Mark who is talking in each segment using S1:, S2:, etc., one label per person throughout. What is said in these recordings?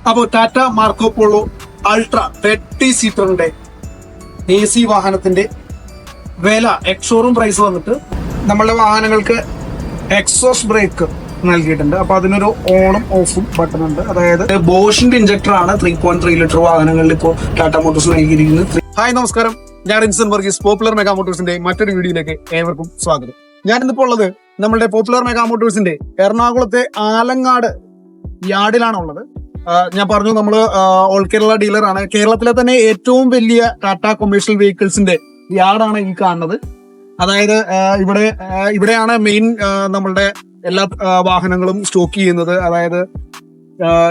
S1: അപ്പോൾ Tata Marco Polo Ultra 30 സീറ്ററിന്റെ AC വാഹനത്തിന്റെ വില എക്സോറും പ്രൈസ് വന്നിട്ട് നമ്മളുടെ വാഹനങ്ങൾക്ക് എക്സോസ്റ്റ് ബ്രേക്ക് നൽകിയിട്ടുണ്ട്. അപ്പൊ അതിനൊരു ഓണും ഓഫും ബട്ടൺ ഉണ്ട്. അതായത് ബോഷിന്റെ ഇഞ്ചക്ടർ ആണ് 3.3 ലിറ്റർ വാഹനങ്ങളിൽ ഇപ്പോൾ ടാറ്റ മോട്ടോഴ്സ് നൽകിയിരിക്കുന്നത്. ഹായ് നമസ്കാരം, ഞാൻ റിൻസൺ വർഗീസ്, പോപ്പുലർ മെഗാ മോട്ടോഴ്സിന്റെ മറ്റൊരു വീഡിയോയിലേക്ക് ഏവർക്കും സ്വാഗതം. ഞാൻ ഇന്നിപ്പോൾ ഉള്ളത് നമ്മളുടെ പോപ്പുലർ മെഗാ മോട്ടോഴ്സിന്റെ എറണാകുളത്തെ ആലങ്ങാട് യാർഡിലാണ് ഉള്ളത്. ഞാൻ പറഞ്ഞു, നമ്മള് ഓൾ കേരള ഡീലറാണ്. കേരളത്തിലെ തന്നെ ഏറ്റവും വലിയ ടാറ്റ കൊമേഴ്ഷ്യൽ വെഹിക്കിൾസിന്റെ യാർഡാണ് ഈ കാണുന്നത്. അതായത് ഇവിടെയാണ് മെയിൻ നമ്മളുടെ എല്ലാ വാഹനങ്ങളും സ്റ്റോക്ക് ചെയ്യുന്നത്. അതായത്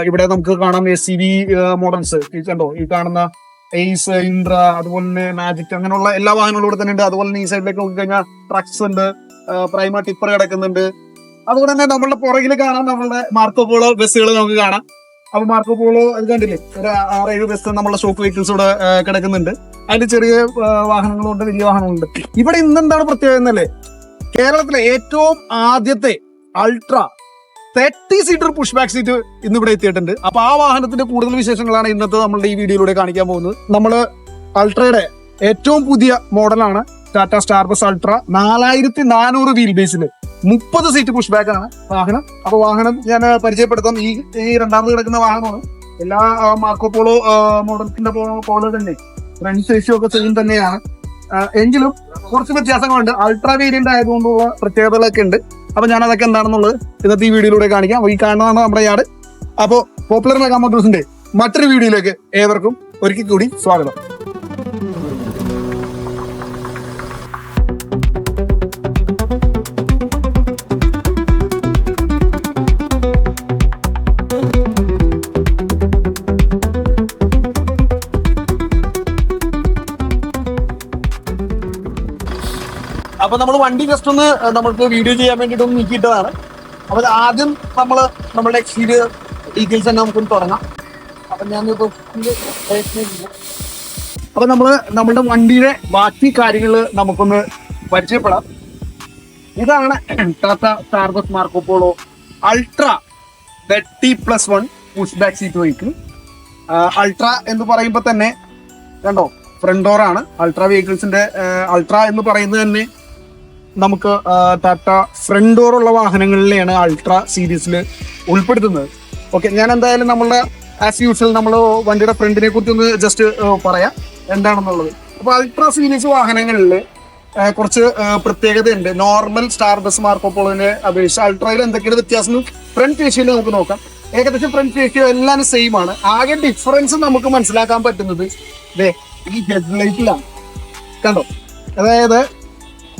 S1: ഇവിടെ നമുക്ക് കാണാം SUV മോഡൽസ് കണ്ടോ, ഈ കാണുന്ന എയ്സ്, ഇൻട്ര, അതുപോലെ തന്നെ മാജിക്, അങ്ങനെയുള്ള എല്ലാ വാഹനങ്ങളും ഇവിടെ തന്നെ ഉണ്ട്. അതുപോലെ തന്നെ ഈ സൈഡിലേക്ക് നോക്കി കഴിഞ്ഞാൽ ട്രക്സ് ഉണ്ട്, പ്രൈമ ടിപ്പർ കിടക്കുന്നുണ്ട്. അതുപോലെ തന്നെ നമ്മളുടെ പുറകിൽ കാണാം നമ്മളുടെ മാർക്കോ പോളോ ബസ്സുകൾ നമുക്ക് കാണാം. അപ്പൊ മാർക്കോ പോളോ അത് കണ്ടില്ലേ, ഒരു 6-7 ബസ് നമ്മളുടെ സ്റ്റോക്ക് വെഹിക്കിൾസ് ഇവിടെ കിടക്കുന്നുണ്ട്. അതിന്റെ ചെറിയ വാഹനങ്ങളുണ്ട്, വലിയ വാഹനങ്ങളുണ്ട്. ഇവിടെ ഇന്നെന്താണ് പ്രത്യേകത എന്നല്ലേ, കേരളത്തിലെ ഏറ്റവും ആദ്യത്തെ ultra 30 seater push back seat ഇന്ന് ഇവിടെ എത്തിയിട്ടുണ്ട്. അപ്പൊ ആ വാഹനത്തിന്റെ കൂടുതൽ വിശേഷങ്ങളാണ് ഇന്നത്തെ നമ്മളുടെ ഈ വീഡിയോയിലൂടെ കാണിക്കാൻ പോകുന്നത്. നമ്മള് അൾട്രയുടെ ഏറ്റവും പുതിയ മോഡലാണ് Tata star bus ultra. 4400 wheel ബേസില് 30 സീറ്റ് പുഷ് ബാക്ക് ആണ് വാഹനം. അപ്പൊ വാഹനം ഞാൻ പരിചയപ്പെടുത്താം. ഈ രണ്ടാമത് കിടക്കുന്ന വാഹനമാണ്. എല്ലാ മാർക്കോ പോളോ മോഡൽസിന്റെ പോലെ തന്നെ ഫ്രണ്ട് സൈസും ഒക്കെ സെയിം തന്നെയാണ്. എങ്കിലും കുറച്ച് വ്യത്യാസങ്ങളുണ്ട്. അൾട്ര വേരിയന്റ് ആയതുകൊണ്ടുള്ള പ്രത്യേകതകളൊക്കെ ഉണ്ട്. അപ്പൊ ഞാൻ അതൊക്കെ എന്താണെന്നുള്ളത് ഇന്നത്തെ ഈ വീഡിയോയിലൂടെ കാണിക്കാം. ഈ കാണുന്നതാണ് നമ്മുടെ യാർഡ്. അപ്പോൾ പോപ്പുലർ മെഗാ മോട്ടോഴ്സിന്റെ മറ്റൊരു വീഡിയോയിലേക്ക് ഏവർക്കും ഒരിക്കൽ കൂടി സ്വാഗതം. അപ്പൊ നമ്മൾ വണ്ടി ജസ്റ്റ് ഒന്ന് നമ്മൾക്ക് വീഡിയോ ചെയ്യാൻ വേണ്ടിയിട്ട് ഒന്ന് നീക്കിയിട്ടതാണ്. അപ്പൊ ആദ്യം നമ്മളുടെ എക്സ്റ്റീരിയർ ഡീറ്റെയിൽസ് തന്നെ നമുക്കൊന്ന് തുടങ്ങാം. അപ്പൊ ഞാനിപ്പോ നമ്മളുടെ വണ്ടിയുടെ ബാക്കി കാര്യങ്ങൾ നമുക്കൊന്ന് പരിചയപ്പെടാം. ഇതാണ് Tata star bus Marco Polo Ultra 30+1 push back seat vehicle. Ultra എന്ന് പറയുമ്പോൾ തന്നെ കണ്ടോ, ഫ്രണ്ട് ഡോറാണ്. അൾട്ര വെഹിക്കിൾസിന്റെ അൾട്ര എന്ന് പറയുന്നത് തന്നെ നമുക്ക് ടാറ്റ ഫ്രണ്ട് ഡോറുള്ള വാഹനങ്ങളിലെയാണ് അൾട്ര സീരീസിൽ ഉൾപ്പെടുത്തുന്നത്. ഓക്കെ, ഞാൻ എന്തായാലും നമ്മളുടെ ആസ് യൂഷ്വൽ നമ്മൾ വണ്ടിയുടെ ഫ്രണ്ടിനെ കുറിച്ച് ഒന്ന് ജസ്റ്റ് പറയാം എന്താണെന്നുള്ളത്. അപ്പോൾ അൾട്ര സീരീസ് വാഹനങ്ങളിൽ കുറച്ച് പ്രത്യേകതയുണ്ട്. നോർമൽ സ്റ്റാർ ബസ് മാർക്കോ പോളോനെ അപേക്ഷിച്ച് അൾട്രയിൽ എന്തൊക്കെയാണ് വ്യത്യാസം ഫ്രണ്ട് ഫേഷ്യയിൽ നമുക്ക് നോക്കാം. ഏകദേശം ഫ്രണ്ട് ഫേഷ്യ എല്ലാം സെയിം ആണ്. ആകെ ഡിഫറൻസ് നമുക്ക് മനസ്സിലാക്കാൻ പറ്റുന്നത് ഈ ഹെഡ്ലൈറ്റിലാണ്. കണ്ടോ, അതായത്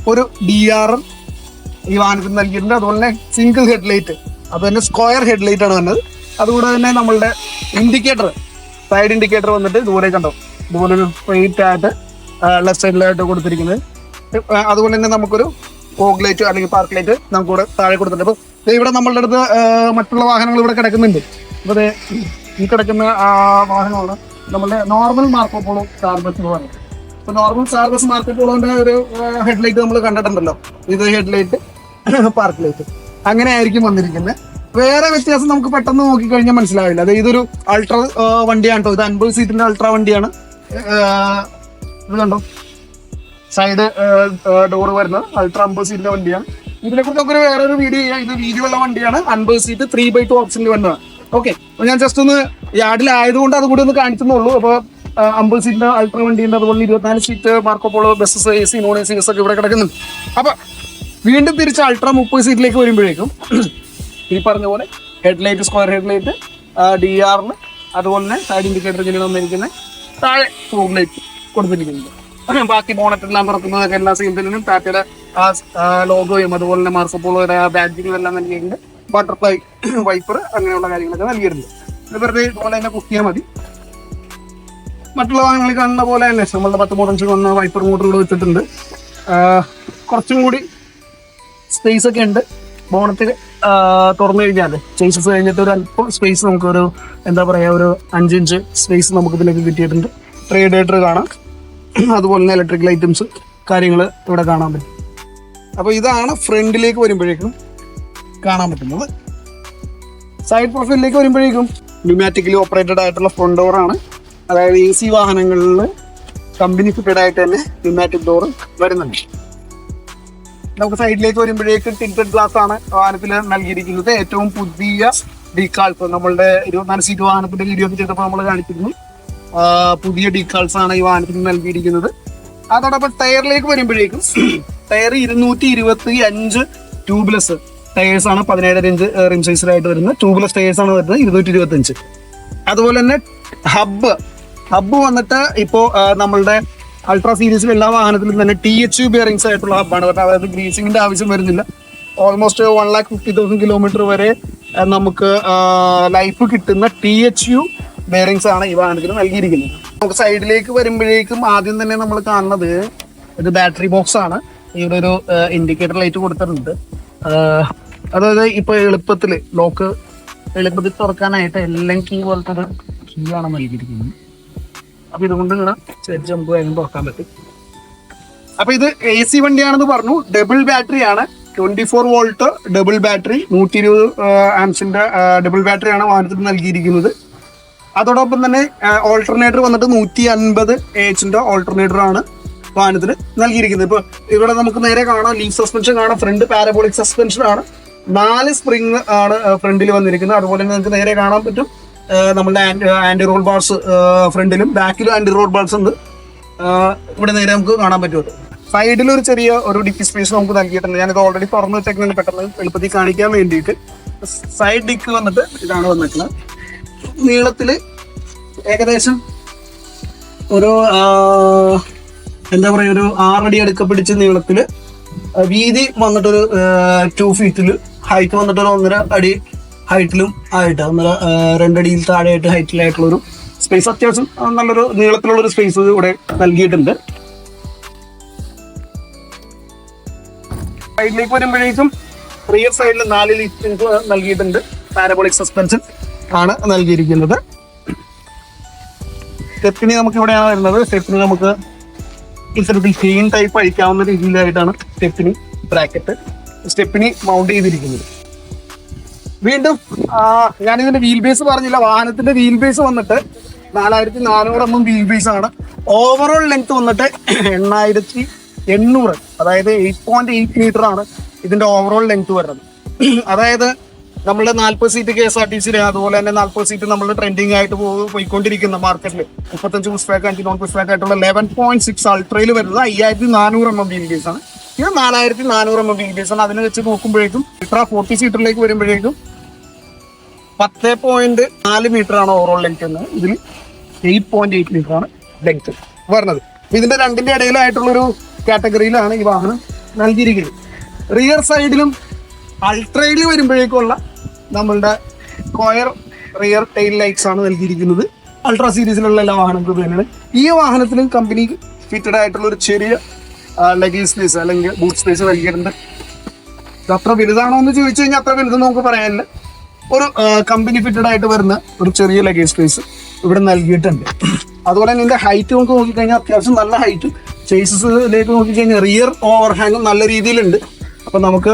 S1: ഒരു DRL ഈ വാഹനത്തിന് നൽകിയിട്ടുണ്ട്. അതുപോലെ തന്നെ സിംഗിൾ ഹെഡ്ലൈറ്റ്, അത് തന്നെ സ്ക്വയർ ഹെഡ്ലൈറ്റ് ആണ് വന്നത്. അതുകൂടെ തന്നെ നമ്മളുടെ ഇൻഡിക്കേറ്റർ, സൈഡ് ഇൻഡിക്കേറ്റർ വന്നിട്ട് ദൂരെ കണ്ടോ, ഇതുപോലെ ഒരു സ്ട്രെയിറ്റ് ആയിട്ട് ലെഫ്റ്റ് സൈഡിലായിട്ട് കൊടുത്തിരിക്കുന്നത്. അതുപോലെ തന്നെ നമുക്കൊരു ഫോഗ് ലൈറ്റ് അല്ലെങ്കിൽ പാർക്ക് ലൈറ്റ് നമുക്കിവിടെ താഴെ കൊടുത്തിട്ടുണ്ട്. അപ്പോൾ ഇവിടെ നമ്മളുടെ അടുത്ത് മറ്റുള്ള വാഹനങ്ങൾ ഇവിടെ കിടക്കുന്നുണ്ട്. അപ്പോൾ ഈ കിടക്കുന്ന വാഹനമാണ് നമ്മളുടെ normal Marco Polo Star bus എന്ന് പറയുന്നത്. ഇപ്പൊ നോർമൽ സ്റ്റാർ ബസ് മാർക്കോ പോളോന്റെ ഒരു ഹെഡ്ലൈറ്റ് നമ്മൾ കണ്ടിട്ടുണ്ടല്ലോ, ഇത് ഹെഡ്ലൈറ്റ്, പാർക്ക് ലൈറ്റ്, അങ്ങനെ ആയിരിക്കും വന്നിരിക്കുന്നത്. വേറെ വ്യത്യാസം നമുക്ക് പെട്ടെന്ന് നോക്കിക്കഴിഞ്ഞാൽ മനസ്സിലാവില്ല. അത് ഇതൊരു അൾട്ര വണ്ടിയാണ് കേട്ടോ. ഇത് 50 സീറ്റിന്റെ അൾട്ര വണ്ടിയാണ്. ഇത് കണ്ടോ, സൈഡ് ഡോർ വരുന്നത് അൾട്ര 50 സീറ്റിന്റെ വണ്ടിയാണ്. ഇതിനെ കുറിച്ച് നമുക്ക് വേറൊരു വീഡിയോ ചെയ്യാം. ഇത് വീതിയുള്ള വണ്ടിയാണ്, 50 സീറ്റ് 3/2 ഓപ്ഷനിൽ വന്നതാണ്. ഓക്കെ, അപ്പൊ ഞാൻ ജസ്റ്റ് ഒന്ന് യാർഡിലായതുകൊണ്ട് അതുകൂടി ഒന്ന് കാണിച്ചെന്നുള്ളൂ. അപ്പോൾ 50 സീറ്റിന്റെ അൾട്ര വണ്ടിയുണ്ട്. അതുപോലെ 24 seat Marco Polo buses, AC, non AC bus ഒക്കെ ഇവിടെ കിടക്കുന്നുണ്ട്. അപ്പൊ വീണ്ടും തിരിച്ച് അൾട്ര 30 സീറ്റിലേക്ക് വരുമ്പോഴേക്കും ഈ പറഞ്ഞ പോലെ ഹെഡ്ലൈറ്റ്, സ്ക്വയർ ഹെഡ്ലൈറ്റ്, DRL, അതുപോലെ തന്നെ സൈഡ് ഇൻഡിക്കേറ്റർ ഇങ്ങനെ വന്നിരിക്കുന്നത്, താഴെ ഫോഗ് ലൈറ്റ് കൊടുത്തിരിക്കുന്നത്. ബാക്കി ബോണറ്റെല്ലാം തുറക്കുന്നതൊക്കെ എല്ലാ സീറ്റിലും ടാറ്റയുടെ ലോഗോയും അതുപോലെ തന്നെ മാർക്കോ പോളോയുടെ ബാഡ്ജിങ്ങും എല്ലാം നൽകിയിട്ടുണ്ട്. ബട്ടർഫ്ലൈ വൈപ്പർ അങ്ങനെയുള്ള കാര്യങ്ങളൊക്കെ നൽകിയിട്ടുണ്ട്. ഇത് വെറുതെ ഇതുപോലെ തന്നെ കുത്തിയാൽ മതി. മറ്റുള്ള വാഹനങ്ങളിൽ കാണുന്ന പോലെ തന്നെ നമ്മളുടെ 10 മോഡൽസ് വന്ന വൈപ്പർ മോട്ടറുകൾ വെച്ചിട്ടുണ്ട്. കുറച്ചും കൂടി സ്പേസ് ഒക്കെ ഉണ്ട്. ബോണറ്റ് തുറന്നു കഴിഞ്ഞാൽ ചേസസ് കഴിഞ്ഞിട്ട് ഒരു അല്പം സ്പേസ് നമുക്കൊരു എന്താ പറയുക, ഒരു 5 ഇഞ്ച് സ്പേസ് നമുക്ക് ഇതിലേക്ക് കിട്ടിയിട്ടുണ്ട്. റേഡിയേറ്റർ കാണാം, അതുപോലെ തന്നെ ഇലക്ട്രിക്കൽ ഐറ്റംസ് കാര്യങ്ങൾ ഇവിടെ കാണാൻ പറ്റും. അപ്പോൾ ഇതാണ് ഫ്രണ്ടിലേക്ക് വരുമ്പോഴേക്കും കാണാൻ പറ്റുന്നത്. സൈഡ് പ്രൊഫൈലിലേക്ക് വരുമ്പോഴേക്കും ന്യൂമാറ്റിക്കലി ഓപ്പറേറ്റഡ് ആയിട്ടുള്ള ഫ്രണ്ട് ഡോറാണ്. അതായത് AC വാഹനങ്ങളിൽ കമ്പനി ഫിറ്റഡ് ആയിട്ട് തന്നെ ന്യൂമാറ്റിക് ഡോർ വരുന്നുണ്ട്. നമുക്ക് സൈഡിലേക്ക് വരുമ്പോഴേക്കും ടിൻറ്റഡ് ഗ്ലാസ് ആണ് വാഹനത്തിൽ നൽകിയിരിക്കുന്നത്. ഏറ്റവും പുതിയ ഡീക്കാൾസ്, നമ്മളുടെ 24 സീറ്റ് വാഹനത്തിന്റെ വീഡിയോ ചെയ്തപ്പോൾ നമ്മൾ കാണിച്ചിരുന്നു. പുതിയ ഡീക്കാൾസ് ആണ് ഈ വാഹനത്തിന് നൽകിയിരിക്കുന്നത്. അതോടൊപ്പം ടയറിലേക്ക് വരുമ്പോഴേക്കും ടയർ 225 ട്യൂബ്ലെസ് ടയേഴ്സ് ആണ്. 17 ഇഞ്ച് റിം സൈസിലായിട്ട് വരുന്നത് ട്യൂബ്ലെസ് ടയേഴ്സ് ആണ് വരുന്നത് 225. അതുപോലെ തന്നെ ഹബ്ബ് വന്നിട്ട് ഇപ്പോൾ നമ്മളുടെ അൾട്രാ സീരീസിൽ എല്ലാ വാഹനത്തിലും തന്നെ THU ബെയറിങ്സ് ആയിട്ടുള്ള ഹബ്ബാണ് വരുന്നത്. അതായത് ഗ്രീസിങ്ങിന്റെ ആവശ്യം വരുന്നില്ല. ഓൾമോസ്റ്റ് 1,50,000 കിലോമീറ്റർ വരെ നമുക്ക് ലൈഫ് കിട്ടുന്ന THU ബെയറിങ്സ് ആണ് ഈ വാഹനത്തിന് നൽകിയിരിക്കുന്നത്. നമുക്ക് സൈഡിലേക്ക് വരുമ്പോഴേക്കും ആദ്യം തന്നെ നമ്മൾ കാണുന്നത് ഒരു ബാറ്ററി ബോക്സ് ആണ്. ഇവിടെ ഒരു ഇൻഡിക്കേറ്റർ ലൈറ്റ് കൊടുത്തിട്ടുണ്ട്. അതായത് ഇപ്പൊ എളുപ്പത്തിൽ തുറക്കാനായിട്ട് എല്ലാം കീ പോലത്തെ ഒരു കീ ആണ് നൽകിയിരിക്കുന്നത്. അപ്പൊ ഇതുകൊണ്ട് ഇങ്ങനെ ജമ്പ് ആയാലും തുറക്കാൻ പറ്റും. അപ്പൊ ഇത് AC വണ്ടിയാണെന്ന് പറഞ്ഞു. ഡബിൾ ബാറ്ററി ആണ്, 24 വോൾട്ട് ഡബിൾ ബാറ്ററി, 120 ആംസിന്റെ ഡബിൾ ബാറ്ററി ആണ് വാഹനത്തിന് നൽകിയിരിക്കുന്നത്. അതോടൊപ്പം തന്നെ ഓൾട്ടർനേറ്റർ വന്നിട്ട് 150 AH ഓൾട്ടർനേറ്റർ ആണ് വാഹനത്തിന് നൽകിയിരിക്കുന്നത്. ഇപ്പൊ ഇവിടെ നമുക്ക് നേരെ കാണാം ലീഫ് സസ്പെൻഷൻ കാണാം. ഫ്രണ്ട് പാരബോളിക് സസ്പെൻഷൻ ആണ്. 4 സ്പ്രിങ് ആണ് ഫ്രണ്ടിൽ വന്നിരിക്കുന്നത്. അതുപോലെ തന്നെ നമുക്ക് നേരെ കാണാൻ പറ്റും നമ്മുടെ ആന്റി റോൾ ബാർസ് ഫ്രണ്ടിലും ബാക്കിലും ആന്റി റോൾ ബാർസ് ഉണ്ട്. ഇവിടെ നേരെ നമുക്ക് കാണാൻ പറ്റുമല്ലോ. സൈഡിൽ ഒരു ചെറിയ ഒരു ഡിക്കി സ്പേസ് നമുക്ക് നൽകിയിട്ടുണ്ട്. ഞാനിത് ഓൾറെഡി തുറന്നു വെച്ചേക്കുന്നത് പെട്ടെന്ന് എളുപ്പത്തിൽ കാണിക്കാൻ വേണ്ടിയിട്ട്. സൈഡ് ഡിക്ക് വന്നിട്ട് ഇതാണ് വന്നിട്ടുള്ളത്. നീളത്തില് ഏകദേശം ഒരു എന്താ പറയുക, ഒരു 6 അടി അടുക്ക പിടിച്ച് നീളത്തില്, വീതി വന്നിട്ടൊരു 2 ഫീറ്റില്, ഹൈറ്റ് വന്നിട്ടൊരു 1.5 അടി ഹൈറ്റിലും ആയിട്ട് 2 അടിയിൽ താഴെയായിട്ട് ഹൈറ്റിലായിട്ടുള്ളൊരു സ്പേസ്, അത്യാവശ്യം നല്ലൊരു നീളത്തിലുള്ളൊരു സ്പേസ് ഇവിടെ നൽകിയിട്ടുണ്ട്. സൈഡിലേക്ക് വരുമ്പോഴേക്കും റിയർ സൈഡിൽ 4 ലീഫ് നൽകിയിട്ടുണ്ട്. പാരബോളിക് സസ്പെൻഷൻ ആണ് നൽകിയിരിക്കുന്നത്. സ്റ്റെപ്പിനി നമുക്ക് ഇവിടെയാണ് വരുന്നത്. സ്റ്റെപ്പിനി നമുക്ക് ഇത്തരത്തിൽ ചെയിൻ ടൈപ്പ് അഴിക്കാവുന്ന രീതിയിലായിട്ടാണ് സ്റ്റെപ്പിനി ബ്രാക്കറ്റ് സ്റ്റെപ്പിനി മൗണ്ട് ചെയ്തിരിക്കുന്നത്. വീണ്ടും ഞാനിതിന്റെ വീൽ ബേസ് പറഞ്ഞില്ല. വാഹനത്തിന്റെ വീൽ ബേസ് വന്നിട്ട് 4400 mm വീൽ ബേസ് ആണ്. ഓവറോൾ ലെങ്ത് വന്നിട്ട് 8800, അതായത് 8.8 മീറ്റർ ആണ് ഇതിന്റെ ഓവറോൾ ലെങ്ത് വരുന്നത്. അതായത് നമ്മളുടെ 40 സീറ്റ് KSRTC, അതുപോലെ തന്നെ 40 സീറ്റ് നമ്മൾ ട്രെൻഡിങ് ആയിട്ട് പോയിക്കൊണ്ടിരിക്കുന്ന മാർക്കറ്റിൽ 35 push back 5 non push back ആയിട്ടുള്ള 11.6 അൾട്രയിൽ വരുന്നത് 5400 mm വീൽ ബേസ് ആണ്. ഇത് 4400 mm വീൽ ബേസ് ആണ്. അതിനെ വെച്ച് നോക്കുമ്പോഴേക്കും ഇത്ര 40 സീറ്ററിലേക്ക് വരുമ്പോഴേക്കും 10.4 മീറ്റർ ആണ് ഓവറോൾ ലെങ്ത് എന്നത്. ഇതിൽ 8.8 മീറ്റർ ആണ് ലെങ്ത് വരുന്നത്. ഇതിന്റെ രണ്ടിന്റെ ഇടയിലായിട്ടുള്ളൊരു കാറ്റഗറിയിലാണ് ഈ വാഹനം നൽകിയിരിക്കുന്നത്. റിയർ സൈഡിലും അൾട്രയിൽ വരുമ്പോഴേക്കുള്ള നമ്മളുടെ സ്ക്വയർ റിയർ ടെയിൽ ലൈറ്റ്സ് ആണ് നൽകിയിരിക്കുന്നത്. അൾട്രാ സീരീസിലുള്ള എല്ലാ വാഹനങ്ങളും തന്നെയാണ്. ഈ വാഹനത്തിലും കമ്പനി ഫിറ്റഡ് ആയിട്ടുള്ള ഒരു ചെറിയ ലഗേജ് സ്പേസ് അല്ലെങ്കിൽ ബൂട്ട് സ്പേസ് നൽകിയിട്ടുണ്ട്. ഇത് അത്ര വലുതാണോ എന്ന് ചോദിച്ചു കഴിഞ്ഞാൽ അത്ര വലുതെന്ന് നമുക്ക് പറയാനില്ല. ഒരു കമ്പനി ഫിറ്റഡ് ആയിട്ട് വരുന്ന ഒരു ചെറിയ ലഗേജ് സ്പേസ് ഇവിടെ നൽകിയിട്ടുണ്ട്. അതുപോലെ തന്നെ ഇതിന്റെ ഹൈറ്റ് നമുക്ക് നോക്കിക്കഴിഞ്ഞാൽ അത്യാവശ്യം നല്ല ഹൈറ്റ്. ചേസസിലേക്ക് നോക്കിക്കഴിഞ്ഞാൽ റിയർ ഓവർ ഹാങ്ങും നല്ല രീതിയിലുണ്ട്. അപ്പൊ നമുക്ക്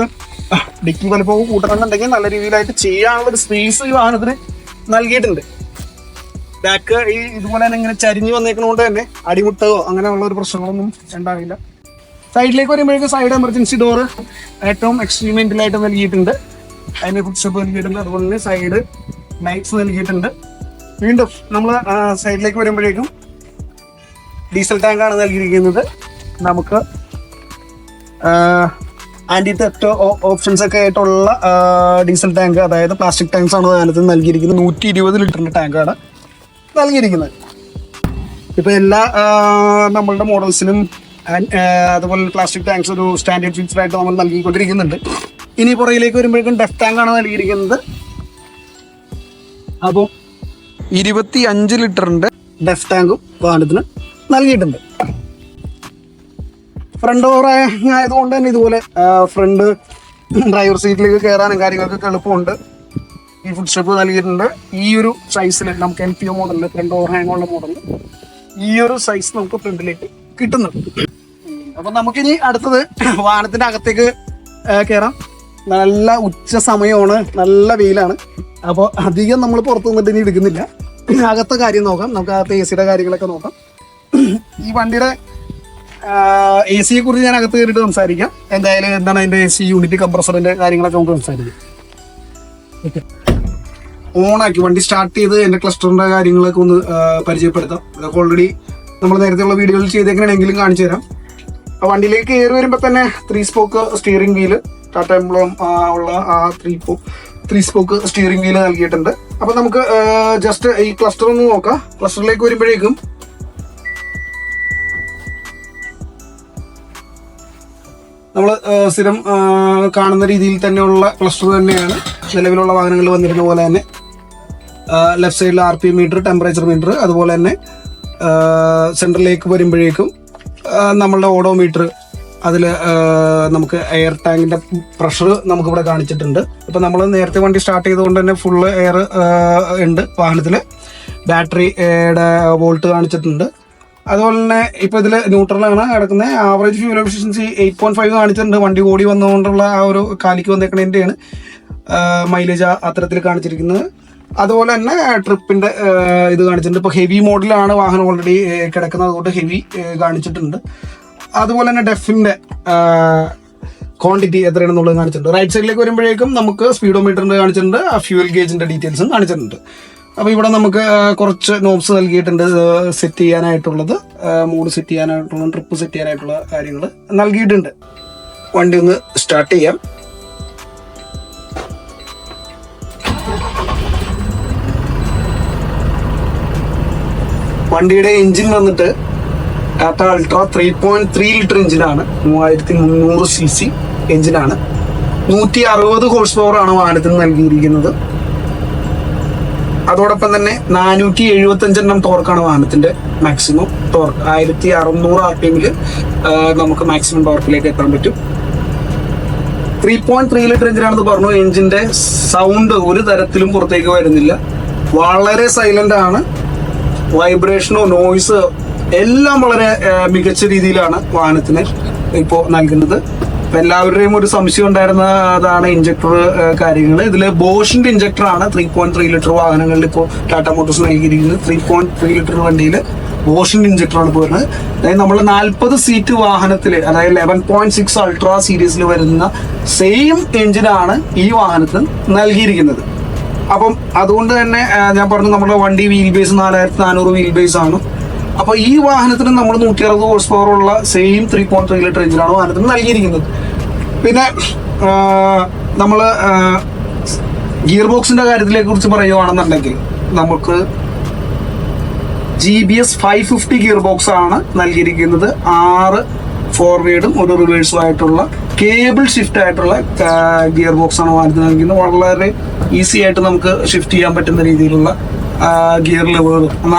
S1: ഡിക്കി വലുപ്പവും കൂട്ടണമെന്നുണ്ടെങ്കിൽ നല്ല രീതിയിലായിട്ട് ചെയ്യാനുള്ള ഒരു സ്പേസ് ഈ വാഹനത്തിന് നൽകിയിട്ടുണ്ട്. ബാക്ക് ഈ ഇതുപോലെ തന്നെ ഇങ്ങനെ ചരിഞ്ഞ് വന്നേക്കുന്നതുകൊണ്ട് തന്നെ അടിമുട്ടയോ അങ്ങനെയുള്ള ഒരു പ്രശ്നങ്ങളൊന്നും ഉണ്ടാവില്ല. സൈഡിലേക്ക് വരുമ്പോഴേക്കും സൈഡ് എമർജൻസി ഡോറ് ഏറ്റവും എക്സ്ട്രീമെന്റിലായിട്ട് നൽകിയിട്ടുണ്ട്. അതിന് ഫുഡ് നൽകിയിട്ടുണ്ട്. അതുപോലെ തന്നെ സൈഡ് ലൈറ്റ്സ് നൽകിയിട്ടുണ്ട്. വീണ്ടും നമ്മൾ സൈഡിലേക്ക് വരുമ്പോഴേക്കും ഡീസൽ ടാങ്കാണ് നൽകിയിരിക്കുന്നത്. നമുക്ക് ആന്റി തെഫ്റ്റ് ഓപ്ഷൻസ് ഒക്കെ ആയിട്ടുള്ള ഡീസൽ ടാങ്ക്, അതായത് പ്ലാസ്റ്റിക് ടാങ്ക്സ് ആണ് അതിനകത്ത് നൽകിയിരിക്കുന്നത്. 120 ലിറ്ററിന്റെ ടാങ്കാണ് നൽകിയിരിക്കുന്നത്. ഇപ്പൊ എല്ലാ നമ്മളുടെ മോഡൽസിനും അതുപോലെ പ്ലാസ്റ്റിക് ടാങ്ക്സ് ഒരു സ്റ്റാൻഡേർഡ് ഫീച്ചർ ആയിട്ട് നമ്മൾ നൽകിക്കൊണ്ടിരിക്കുന്നുണ്ട്. ഇനി പുറകിലേക്ക് വരുമ്പോഴേക്കും ഡെഫ് ടാങ്ക് ആണ് നൽകിയിരിക്കുന്നത്. അപ്പോൾ 25 ലിറ്ററിന്റെ ഡെഫ് ടാങ്കും വാഹനത്തിന് നൽകിയിട്ടുണ്ട്. ഫ്രണ്ട് ഡോർ ആയതുകൊണ്ട് തന്നെ ഇതുപോലെ ഫ്രണ്ട് ഡ്രൈവർ സീറ്റിലേക്ക് കയറാനും കാര്യങ്ങൾക്കൊക്കെ എളുപ്പമുണ്ട്. ഈ ഫുഡ് സ്റ്റെപ്പ് നൽകിയിട്ടുണ്ട്. ഈ ഒരു സൈസിൽ നമുക്ക് LPO മോഡലിൽ ഫ്രണ്ട് ഡോർ ഹാങ്ങുള്ള മോഡലിൽ ഈ ഒരു സൈസ് നമുക്ക് ഫ്രണ്ടിലേക്ക് കിട്ടുന്നുണ്ട്. അപ്പൊ നമുക്കിനി അടുത്തത് വാഹനത്തിന്റെ അകത്തേക്ക് കയറാം. നല്ല ഉച്ച സമയമാണ്, നല്ല വെയിലാണ്. അപ്പോൾ അധികം നമ്മൾ പുറത്തു നിന്നിട്ട് ഇനി എടുക്കുന്നില്ല. അകത്തെ കാര്യം നോക്കാം, നമുക്ക് അകത്തെ എ സിയുടെ കാര്യങ്ങളൊക്കെ നോക്കാം. ഈ വണ്ടിയുടെ എ സിയെ കുറിച്ച് ഞാൻ അകത്ത് കയറിയിട്ട് സംസാരിക്കാം. എന്തായാലും എന്താണ് അതിൻ്റെ എ സി യൂണിറ്റ്, കംപ്രസറിൻ്റെ കാര്യങ്ങളൊക്കെ നമുക്ക് സംസാരിക്കാം. ഓക്കെ, ഓണാക്കി വണ്ടി സ്റ്റാർട്ട് ചെയ്ത് എൻ്റെ ക്ലസ്റ്ററിൻ്റെ കാര്യങ്ങളൊക്കെ ഒന്ന് പരിചയപ്പെടുത്താം. അതൊക്കെ ഓൾറെഡി നമ്മൾ നേരത്തെയുള്ള വീഡിയോയിൽ ചെയ്തേക്കണെങ്കിലും കാണിച്ചു തരാം. വണ്ടിയിലേക്ക് കയറി വരുമ്പോൾ തന്നെ 3 spoke steering wheel, Tata emblem ഉള്ള ആ 3 സ്പോക്ക് സ്റ്റിയറിംഗ് വീല് നൽകിയിട്ടുണ്ട്. അപ്പം നമുക്ക് ജസ്റ്റ് ഈ ക്ലസ്റ്റർ ഒന്ന് നോക്കാം. ക്ലസ്റ്ററിലേക്ക് വരുമ്പോഴേക്കും നമ്മൾ സ്ഥിരം കാണുന്ന രീതിയിൽ തന്നെയുള്ള ക്ലസ്റ്റർ തന്നെയാണ് നിലവിലുള്ള വാഹനങ്ങളിൽ വന്നിരുന്ന പോലെ തന്നെ. ലെഫ്റ്റ് സൈഡിൽ RPM മീറ്റർ, ടെമ്പറേച്ചർ മീറ്റർ, അതുപോലെ തന്നെ സെൻട്രലിലേക്ക് വരുമ്പോഴേക്കും നമ്മളുടെ ഓഡോമീറ്റർ, അതിൽ നമുക്ക് എയർ ടാങ്കിൻ്റെ പ്രഷർ നമുക്കിവിടെ കാണിച്ചിട്ടുണ്ട്. ഇപ്പം നമ്മൾ നേരത്തെ വണ്ടി സ്റ്റാർട്ട് ചെയ്തുകൊണ്ട് തന്നെ ഫുള്ള് എയർ ഉണ്ട് വാഹനത്തിൽ. ബാറ്ററിയുടെ വോൾട്ട് കാണിച്ചിട്ടുണ്ട്. അതുപോലെ തന്നെ ഇപ്പോൾ ഇതിൽ ന്യൂട്രലാണ് കിടക്കുന്നത്. ആവറേജ് ഫ്യൂൽ എഫിഷ്യൻസി 8.5 കാണിച്ചിട്ടുണ്ട്. വണ്ടി ഓടി വന്നുകൊണ്ടുള്ള ആ ഒരു കാലിക്ക് വന്നേക്കണതിൻ്റെയാണ് മൈലേജ് അത്തരത്തിൽ കാണിച്ചിരിക്കുന്നത്. അതുപോലെ തന്നെ ട്രിപ്പിൻ്റെ ഇത് കാണിച്ചിട്ടുണ്ട്. ഇപ്പോൾ ഹെവി മോഡലാണ് വാഹനം ഓൾറെഡി കിടക്കുന്നത്, അതുകൊണ്ട് ഹെവി കാണിച്ചിട്ടുണ്ട്. അതുപോലെ തന്നെ ഡെഫിൻ്റെ ക്വാണ്ടിറ്റി എത്രയാണെന്നുള്ളത് കാണിച്ചിട്ടുണ്ട്. റൈറ്റ് സൈഡിലേക്ക് വരുമ്പോഴേക്കും നമുക്ക് സ്പീഡോമീറ്ററിൻ്റെ കാണിച്ചിട്ടുണ്ട്, ഫ്യൂൽ ഗേജിൻ്റെ ഡീറ്റെയിൽസും കാണിച്ചിട്ടുണ്ട്. അപ്പോൾ ഇവിടെ നമുക്ക് കുറച്ച് നോബ്സ് നൽകിയിട്ടുണ്ട് സെറ്റ് ചെയ്യാനായിട്ടുള്ളത്, മൂഡ് സെറ്റ് ചെയ്യാനായിട്ടുള്ള, ട്രിപ്പ് സെറ്റ് ചെയ്യാനായിട്ടുള്ള കാര്യങ്ങൾ നൽകിയിട്ടുണ്ട്. വണ്ടി ഒന്ന് സ്റ്റാർട്ട് ചെയ്യാം. വണ്ടിയുടെ എഞ്ചിൻ വന്നിട്ട് ടാറ്റ അൾട്ര 3.3 ലിറ്റർ എഞ്ചിനാണ്. 3300 cc എഞ്ചിനാണ്. 160 ഹോഴ്സ് പവർ ആണ് വാഹനത്തിന് നൽകിയിരിക്കുന്നത്. അതോടൊപ്പം തന്നെ 475 ടോർക്കാണ് വാഹനത്തിന്റെ മാക്സിമം ടോർക്ക്. 1600 RPM നമുക്ക് മാക്സിമം ടോർക്കിലേക്ക് എത്താൻ പറ്റും. 3.3 ലിറ്റർ എഞ്ചിനാണെന്ന് പറഞ്ഞു. എഞ്ചിന്റെ സൗണ്ട് ഒരു തരത്തിലും പുറത്തേക്ക് വരുന്നില്ല, വളരെ സൈലന്റ് ആണ്. വൈബ്രേഷനോ നോയ്സ് എല്ലാം വളരെ മികച്ച രീതിയിലാണ് വാഹനത്തിന് ഇപ്പോൾ നൽകുന്നത്. എല്ലാവരുടെയും ഒരു സംശയം ഉണ്ടായിരുന്ന അതാണ് ഇഞ്ചക്ടർ കാര്യങ്ങൾ. ഇതിൽ ബോഷിന്റെ ഇഞ്ചക്ടർ ആണ് 3.3 ലിറ്റർ വാഹനങ്ങളിൽ ഇപ്പോൾ ടാറ്റ മോട്ടോഴ്സ് നൽകിയിരിക്കുന്നത്. 3.3 ലിറ്റർ വണ്ടിയിൽ ബോഷിന്റെ ഇഞ്ചക്ടർ ആണ് പോരുന്നത്. അതായത് നമ്മൾ 40 സീറ്റ് വാഹനത്തിൽ, അതായത് 11.6 അൾട്രാ സീരീസിൽ വരുന്ന സെയിം എഞ്ചിനാണ് ഈ വാഹനത്തിന് നൽകിയിരിക്കുന്നത്. അപ്പം അതുകൊണ്ട് തന്നെ ഞാൻ പറഞ്ഞു, നമ്മുടെ വണ്ടി വീൽ ബേസ് 4400 വീൽ ബേസ് ആണ്. അപ്പോൾ ഈ വാഹനത്തിന് നമ്മൾ 160 ഹോഴ്സ് പവർ ഉള്ള സെയിം 3.3 ലിറ്റർ എഞ്ചിനാണ് വാഹനത്തിന് നൽകിയിരിക്കുന്നത്. പിന്നെ നമ്മൾ ഗിയർ ബോക്സിന്റെ കാര്യത്തിലെ കുറിച്ച് പറയുകയാണെന്നുണ്ടെങ്കിൽ നമുക്ക് GBS 550 ഗിയർ ബോക്സ് ആണ് നൽകിയിരിക്കുന്നത്. 6 ഫോർവേഡും ഒരു റിവേഴ്സും ആയിട്ടുള്ള കേബിൾ ഷിഫ്റ്റ് ആയിട്ടുള്ള ഗിയർ ബോക്സ് ആണ് വാഹനത്തിന് നൽകുന്നത്. വളരെ ഈസി ആയിട്ട് നമുക്ക് ഷിഫ്റ്റ് ചെയ്യാൻ പറ്റുന്ന രീതിയിലുള്ള ഗിയർ ലിവർ,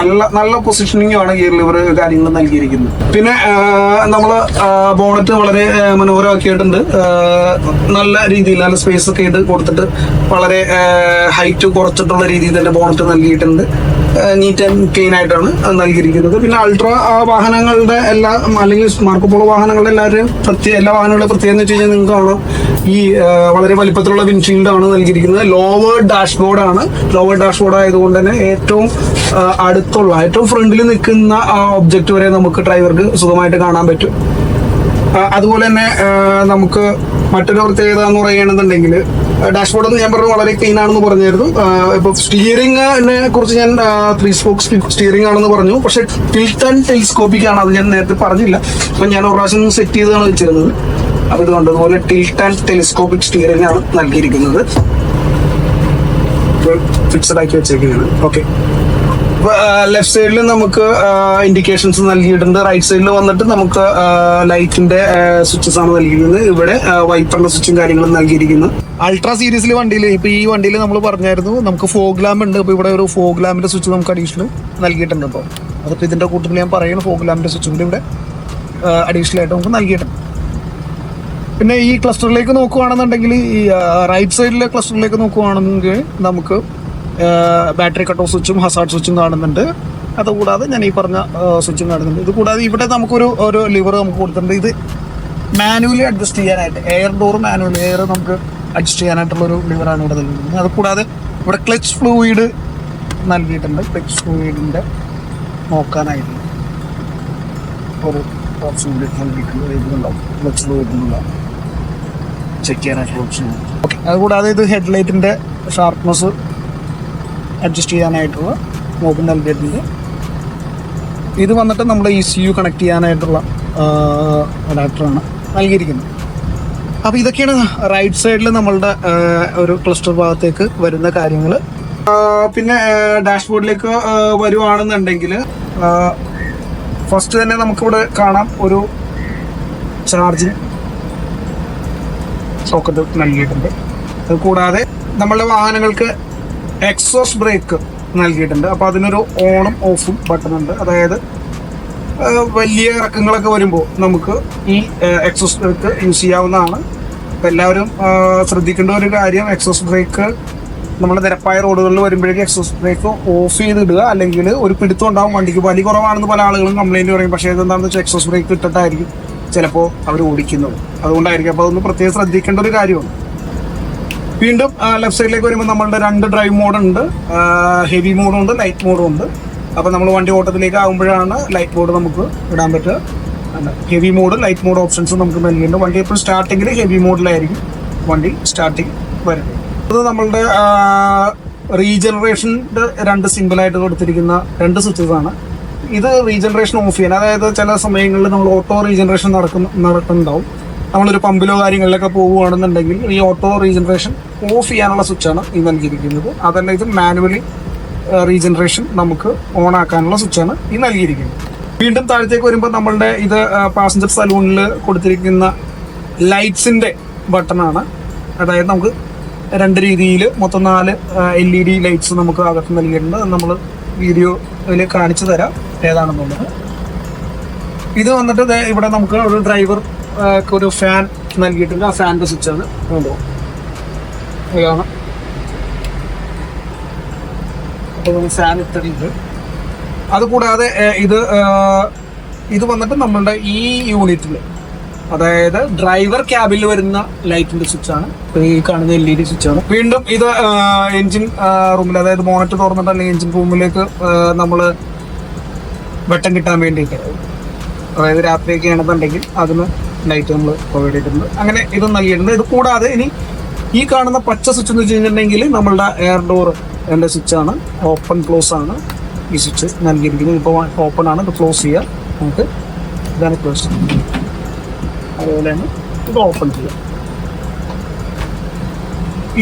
S1: നല്ല പൊസിഷനിങ് ആണ് ഗിയർ ലിവർ കാര്യങ്ങൾ നൽകിയിരിക്കുന്നത്. പിന്നെ നമ്മൾ ബോണറ്റ് വളരെ മനോഹരമാക്കിയിട്ടുണ്ട്. നല്ല രീതിയിൽ നല്ല സ്പേസ് ഒക്കെ ഇട്ട് കൊടുത്തിട്ട് വളരെ ഹൈറ്റ് കുറച്ചിട്ടുള്ള രീതിയിൽ തന്നെ ബോണറ്റ് നൽകിയിട്ടുണ്ട്. നീറ്റ് ആൻഡ് ക്ലീൻ ആയിട്ടാണ് നൽകിയിരിക്കുന്നത്. പിന്നെ അൾട്ര വാഹനങ്ങളുടെ അല്ലെങ്കിൽ മാർക്കോ പോളോ വാഹനങ്ങളുടെ എല്ലാ വാഹനങ്ങളുടെ പ്രത്യേകത എന്ന് വെച്ച് കഴിഞ്ഞാൽ നിങ്ങൾക്ക് കാണാം, ഈ വളരെ വലിപ്പത്തിലുള്ള വിൻഷീൽഡാണ് നൽകിയിരിക്കുന്നത്. ലോവേർഡ് ഡാഷ്ബോർഡ് ആണ്. ലോവേർഡ് ഡാഷ്ബോർഡ് ആയതുകൊണ്ട് തന്നെ ഏറ്റവും ഏറ്റവും ഫ്രണ്ടിൽ നിൽക്കുന്ന ഒബ്ജക്റ്റ് വരെ നമുക്ക് ഡ്രൈവർക്ക് സുഖമായിട്ട് കാണാൻ പറ്റും. അതുപോലെ തന്നെ നമുക്ക് മറ്റൊരു പ്രത്യേകത എന്ന് പറയുകയാണെന്നുണ്ടെങ്കിൽ ഡാഷ്ബോർഡ് എന്ന് ഞാൻ പറഞ്ഞു വളരെ ക്ലീൻ ആണെന്ന് പറഞ്ഞായിരുന്നു. ഇപ്പൊ സ്റ്റിയറിംഗിനെ കുറിച്ച് ഞാൻ 3 സ്പോക്ക് സ്റ്റിയറിംഗ് ആണെന്ന് പറഞ്ഞു, പക്ഷെ ടിൽറ്റ് ആൻഡ് ടെലിസ്കോപ്പിക് ആണ്. അത് ഞാൻ നേരത്തെ പറഞ്ഞില്ല. അപ്പൊ ഞാൻ ഒരു പ്രാവശ്യം സെറ്റ് ചെയ്താണ് വെച്ചിരുന്നത്. അപ്പൊ ഇതുകൊണ്ട് അതുപോലെ ടിൽറ്റ് ആൻഡ് ടെലിസ്കോപ്പിക് സ്റ്റിയറിംഗ് ആണ് നൽകിയിരിക്കുന്നത്. ഫിക്സഡ് ആക്കി വെച്ചേക്കുന്നതാണ്. ഓക്കെ, ലെഫ്റ്റ് സൈഡിൽ നമുക്ക് ഇൻഡിക്കേഷൻസ് നൽകിയിട്ടുണ്ട്. റൈറ്റ് സൈഡിൽ വന്നിട്ട് നമുക്ക് ലൈറ്റിന്റെ സ്വിച്ചസ് ആണ് നൽകിയിരിക്കുന്നത്. ഇവിടെ വൈപ്പറിന്റെ സ്വിച്ചും കാര്യങ്ങളും നൽകിയിരിക്കുന്നു. അൾട്രാ സീരീസിൽ വണ്ടിയിൽ ഇപ്പൊ ഈ വണ്ടിയിൽ നമ്മൾ പറഞ്ഞായിരുന്നു നമുക്ക് ഫോഗ് ലാമ്പ് ഉണ്ട്. ഇപ്പൊ ഇവിടെ ഒരു ഫോഗ് ലാമ്പിന്റെ സ്വിച്ച് നമുക്ക് അഡീഷണൽ നൽകിയിട്ടുണ്ട്. അപ്പോൾ അതിപ്പോൾ ഇതിന്റെ കൂട്ടത്തിൽ ഞാൻ പറയുന്ന ഫോഗ് ലാമ്പിന്റെ സ്വിച്ചും കൂടി ഇവിടെ അഡീഷണൽ ആയിട്ട് നമുക്ക് നൽകിയിട്ടുണ്ട്. പിന്നെ ഈ ക്ലസ്റ്ററിലേക്ക് നോക്കുകയാണെന്നുണ്ടെങ്കിൽ ഈ റൈറ്റ് സൈഡിലെ ക്ലസ്റ്ററിലേക്ക് നോക്കുകയാണെന്നെങ്കിൽ നമുക്ക് ബാറ്ററി കട്ട് ഓഫ് സ്വിച്ചും ഹസാർഡ് സ്വിച്ചും കാണുന്നുണ്ട്. അതുകൂടാതെ ഞാൻ ഈ പറഞ്ഞ സ്വിച്ചും കാണുന്നുണ്ട്. ഇത് കൂടാതെ ഇവിടെ ഒരു ലിവർ നമുക്ക് കൊടുത്തിട്ടുണ്ട്. ഇത് മാനുവലി അഡ്ജസ്റ്റ് ചെയ്യാനായിട്ട് എയർ ഡോർ മാനുവൽ എയർ നമുക്ക് അഡ്ജസ്റ്റ് ചെയ്യാനായിട്ടുള്ള ഒരു ലിവറാണ് ഇവിടെ നൽകുന്നത്. അത് കൂടാതെ ഇവിടെ ക്ലച്ച് ഫ്ലൂയിഡ് നൽകിയിട്ടുണ്ട്. ക്ലച്ച് ഫ്ലൂയിഡിൻ്റെ നോക്കാനായിട്ട് ഒരു ഓപ്ഷൻ കൂടി നൽകിയിട്ടുണ്ട്. ഇതിലുണ്ടാവും ക്ലച്ച് ഫ്ലൂയിഡിനുള്ള ചെക്ക് ചെയ്യാനായിട്ടുള്ള ഓപ്ഷൻ. ഓക്കെ, അതുകൂടാതെ ഇത് ഹെഡ്ലൈറ്റിൻ്റെ ഷാർപ്നെസ് അഡ്ജസ്റ്റ് ചെയ്യാനായിട്ടുള്ള നോബ് നൽകിയിട്ടുണ്ട്. ഇത് വന്നിട്ട് നമ്മുടെ ECU കണക്ട് ചെയ്യാനായിട്ടുള്ള അഡാപ്റ്ററാണ് നൽകിയിരിക്കുന്നത്. അപ്പോൾ ഇതൊക്കെയാണ് റൈറ്റ് സൈഡിൽ നമ്മളുടെ ഒരു ക്ലസ്റ്റർ ഭാഗത്തേക്ക് വരുന്ന കാര്യങ്ങൾ. പിന്നെ ഡാഷ്ബോർഡിലേക്ക് വരുവാണെന്നുണ്ടെങ്കിൽ ഫസ്റ്റ് തന്നെ നമുക്കിവിടെ കാണാം ഒരു ചാർജിങ് സോക്കറ്റ് നൽകിയിട്ടുണ്ട്. അത് കൂടാതെ നമ്മളുടെ വാഹനങ്ങൾക്ക് എക്സോസ്റ്റ് ബ്രേക്ക് നൽകിയിട്ടുണ്ട്. അപ്പോൾ അതിനൊരു ഓണും ഓഫും ബട്ടൺ ഉണ്ട്. അതായത് വലിയ ഇറക്കങ്ങളൊക്കെ വരുമ്പോൾ നമുക്ക് ഈ എക്സോസ്റ്റ് ബ്രേക്ക് യൂസ് ചെയ്യാവുന്നതാണ്. അപ്പോൾ എല്ലാവരും ശ്രദ്ധിക്കേണ്ട ഒരു കാര്യം, എക്സോസ്റ്റ് ബ്രേക്ക് നമ്മുടെ നിരപ്പായ റോഡുകളിൽ വരുമ്പോഴേക്കും എക്സോസ്റ്റ് ബ്രേക്ക് ഓഫ് ചെയ്തിടുക, അല്ലെങ്കിൽ ഒരു പിടുത്തം ഉണ്ടാവും. വണ്ടിക്ക് വലി കുറവാണെന്ന് പല ആളുകളും കംപ്ലൈൻറ്റ് പറയും. പക്ഷേ ഇതെന്താണെന്ന് വെച്ചാൽ എക്സോസ്റ്റ് ബ്രേക്ക് ഇട്ടിട്ടായിരിക്കും ചിലപ്പോൾ അവർ ഓടിക്കുന്നത്. അതുകൊണ്ടായിരിക്കും. അപ്പോൾ അതൊന്ന് പ്രത്യേകം ശ്രദ്ധിക്കേണ്ട ഒരു കാര്യമാണ്. വീണ്ടും ലെഫ്റ്റ് സൈഡിലേക്ക് വരുമ്പോൾ നമ്മളുടെ 2 ഡ്രൈവ് മോഡുണ്ട്. ഹെവി മോഡും ഉണ്ട്, ലൈറ്റ് മോഡും ഉണ്ട്. അപ്പോൾ നമ്മൾ വണ്ടി ഓട്ടത്തിലേക്ക് ആകുമ്പോഴാണ് ലൈറ്റ് മോഡ് നമുക്ക് ഇടാൻ പറ്റുക. Heavy mode, light mode options നമുക്ക് നൽകിയിട്ടുണ്ട്. വണ്ടി എപ്പോഴും സ്റ്റാർട്ടിങ്ങിൽ ഹെവി മോഡിലായിരിക്കും വണ്ടി സ്റ്റാർട്ടിങ് വരുന്നത്. അത് നമ്മളുടെ റീജനറേഷൻ്റെ 2 സിമ്പിളായിട്ട് കൊടുത്തിരിക്കുന്ന 2 സ്വിച്ചസ് ആണ്. ഇത് റീജനറേഷൻ ഓഫ് ചെയ്യാൻ, അതായത് ചില സമയങ്ങളിൽ നമ്മൾ ഓട്ടോ റീജനറേഷൻ നടക്കുന്നുണ്ടാവും. നമ്മളൊരു പമ്പിലോ കാര്യങ്ങളിലൊക്കെ പോവുകയാണെന്നുണ്ടെങ്കിൽ ഈ ഓട്ടോ റീജനറേഷൻ ഓഫ് ചെയ്യാനുള്ള സ്വിച്ചാണ് ഈ നൽകിയിരിക്കുന്നത്. അതല്ല, ഇത് മാനുവലി റീജനറേഷൻ നമുക്ക് ഓൺ ആക്കാനുള്ള സ്വിച്ചാണ് ഈ നൽകിയിരിക്കുന്നത്. വീണ്ടും താഴത്തേക്ക് വരുമ്പോൾ നമ്മളുടെ ഇത് പാസഞ്ചർ സലൂണിൽ കൊടുത്തിരിക്കുന്ന ലൈറ്റ്സിൻ്റെ ബട്ടണാണ്. അതായത് നമുക്ക് 2 രീതിയിൽ മൊത്തം 4 LED ലൈറ്റ്സ് നമുക്ക് അകത്ത് നൽകിയിട്ടുണ്ട്. നമ്മൾ വീഡിയോയിൽ കാണിച്ചു തരാം ഏതാണെന്നുള്ളത്. ഇത് വന്നിട്ട് ഇവിടെ നമുക്ക് ഒരു ഡ്രൈവർ ഒരു ഫാൻ നൽകിയിട്ടുണ്ട്. ആ ഫാനിൻ്റെ സ്വിച്ചാണ് ഇതാണ്. ഫാൻ ഇട്ടിട്ടുണ്ട്. അതുകൂടാതെ ഇത് വന്നിട്ട് നമ്മളുടെ ഈ യൂണിറ്റിൽ, അതായത് ഡ്രൈവർ ക്യാബിൽ വരുന്ന ലൈറ്റിന്റെ സ്വിച്ചാണ്. ഈ കാണുന്ന LED സ്വിച്ചാണ്. വീണ്ടും ഇത് എഞ്ചിൻ റൂമിൽ, അതായത് ബോണറ്റ് തുറന്നിട്ട് അല്ലെങ്കിൽ എഞ്ചിൻ റൂമിലേക്ക് നമ്മൾ വെട്ടം കിട്ടാൻ വേണ്ടിയിട്ട്, അതായത് രാത്രിയൊക്കെ ആണെന്നുണ്ടെങ്കിൽ അതിന് ലൈറ്റ് നമ്മൾ പ്രൊവൈഡ് ചെയ്തിട്ടുണ്ട്. അങ്ങനെ ഇത് നൽകിയിട്ടുണ്ട്. ഇത് കൂടാതെ ഇനി ഈ കാണുന്ന പച്ച സ്വിച്ച് എന്ന് വെച്ച് കഴിഞ്ഞിട്ടുണ്ടെങ്കിൽ നമ്മളുടെ എയർ ഡോർ എൻ്റെ സ്വിച്ചാണ്. ഓപ്പൺ ക്ലോസ് ആണ് ഈ സ്വിച്ച് നൽകിയിരിക്കുന്നത്. ഇപ്പോൾ ഓപ്പൺ ആണ്, ഇത് ക്ലോസ് ചെയ്യാം നമുക്ക്. ഇതാണ് ക്ലോസ്. അതുപോലെ തന്നെ ഇത് ഓപ്പൺ ചെയ്യാം.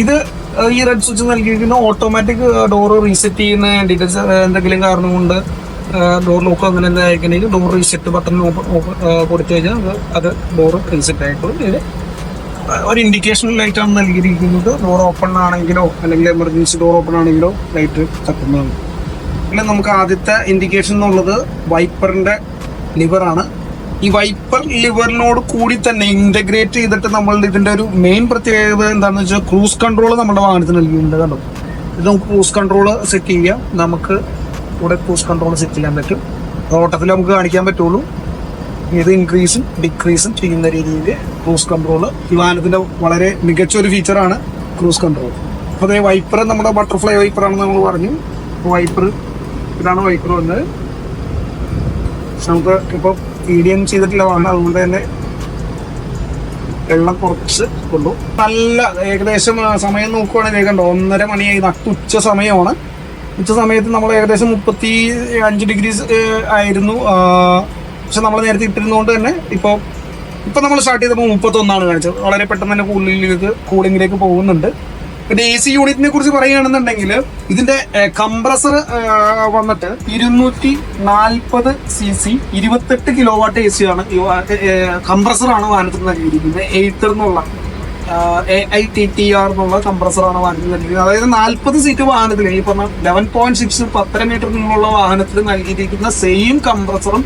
S1: ഇത് ഈ റെഡ് സ്വിച്ച് നൽകിയിരിക്കുന്ന ഓട്ടോമാറ്റിക് ഡോറ് റീസെറ്റ് ചെയ്യുന്ന വേണ്ടിയിട്ട് എന്തെങ്കിലും കാരണം കൊണ്ട് ഡോർ ലോക്ക് അങ്ങനെ എന്തായിരിക്കണമെങ്കിൽ ഡോർ റീസെറ്റ് ബട്ടൺ കൊടുത്തു കഴിഞ്ഞാൽ അത് ഡോർ റീസെറ്റ് ആയിട്ടുള്ളൂ. ഇത് ഒരു ഇൻഡിക്കേഷൻ ലൈറ്റാണ് നൽകിയിരിക്കുന്നത്. ഡോർ ഓപ്പൺ ആണെങ്കിലോ അല്ലെങ്കിൽ എമർജൻസി ഡോർ ഓപ്പൺ ആണെങ്കിലോ ലൈറ്റ് കത്തുന്നതാണ്. പിന്നെ നമുക്ക് ആദ്യത്തെ ഇൻഡിക്കേഷൻ എന്നുള്ളത് വൈപ്പറിൻ്റെ ലിവറാണ്. ഈ വൈപ്പർ ലിവറിനോട് കൂടി തന്നെ ഇൻ്റഗ്രേറ്റ് ചെയ്തിട്ട് നമ്മൾ ഇതിൻ്റെ ഒരു മെയിൻ പ്രത്യേകത എന്താണെന്ന് വെച്ചാൽ ക്രൂസ് കൺട്രോൾ നമ്മുടെ വാഹനത്തിന് നൽകിയിട്ടുണ്ട്. കണ്ടോ, ഇത് നമുക്ക് ക്രൂസ് കൺട്രോൾ സെറ്റ് ചെയ്യാം. നമുക്ക് ഇവിടെ ക്രൂസ് കൺട്രോൾ സെറ്റ് ചെയ്യാൻ പറ്റും. ഓട്ടത്തിൽ നമുക്ക് കാണിക്കാൻ പറ്റുള്ളൂ. ഇത് ഇൻക്രീസും ഡിക്രീസും ചെയ്യുന്ന രീതിയിൽ ക്രൂസ് കൺട്രോൾ ഈ വാഹനത്തിൻ്റെ വളരെ മികച്ച ഒരു ഫീച്ചറാണ് ക്രൂസ് കൺട്രോൾ. അപ്പോൾ അതേ വൈപ്പർ നമ്മുടെ ബട്ടർഫ്ലൈ വൈപ്പറാണെന്ന് നമ്മൾ പറഞ്ഞു. വൈപ്പർ ഇതാണ് വൈപ്പർ വന്നത്. നമുക്ക് ഇപ്പോൾ മീഡിയം ചെയ്തിട്ടില്ല വാഹനം, അതുകൊണ്ട് തന്നെ വെള്ളം കുറച്ച് കൊണ്ടു. നല്ല ഏകദേശം സമയം നോക്കുവാണെങ്കിൽ കണ്ടോ 1:30 മണിയായി. നട്ടുച്ച സമയമാണ്. ഉച്ച സമയത്ത് നമ്മൾ ഏകദേശം 35 ഡിഗ്രി ആയിരുന്നു. പക്ഷെ നമ്മൾ നേരത്തെ ഇട്ടിരുന്നതുകൊണ്ട് തന്നെ ഇപ്പോൾ നമ്മൾ സ്റ്റാർട്ട് ചെയ്തപ്പോൾ 31 കാണിച്ചത്. വളരെ പെട്ടെന്ന് തന്നെ കൂളിങ്ങിലേക്ക് പോകുന്നുണ്ട്. പിന്നെ AC യൂണിറ്റിനെ കുറിച്ച് പറയുകയാണെന്നുണ്ടെങ്കിൽ ഇതിന്റെ കംപ്രസർ വന്നിട്ട് 240 cc 28 കിലോവാട്ട് AC ആണ്. കംപ്രസറാണ് വാഹനത്തിൽ നൽകിയിരിക്കുന്നത്. എയ്ത്തർ എന്നുള്ള AITTR എന്നുള്ള കംപ്രസറാണ് വാഹനത്തിൽ നൽകിയിരിക്കുന്നത്. അതായത് 40 സീറ്റ് വാഹനത്തിൽ ഈ പറഞ്ഞ 11.6 10 മീറ്റർ നിന്നുള്ള വാഹനത്തിൽ നൽകിയിരിക്കുന്ന സെയിം കംപ്രസറും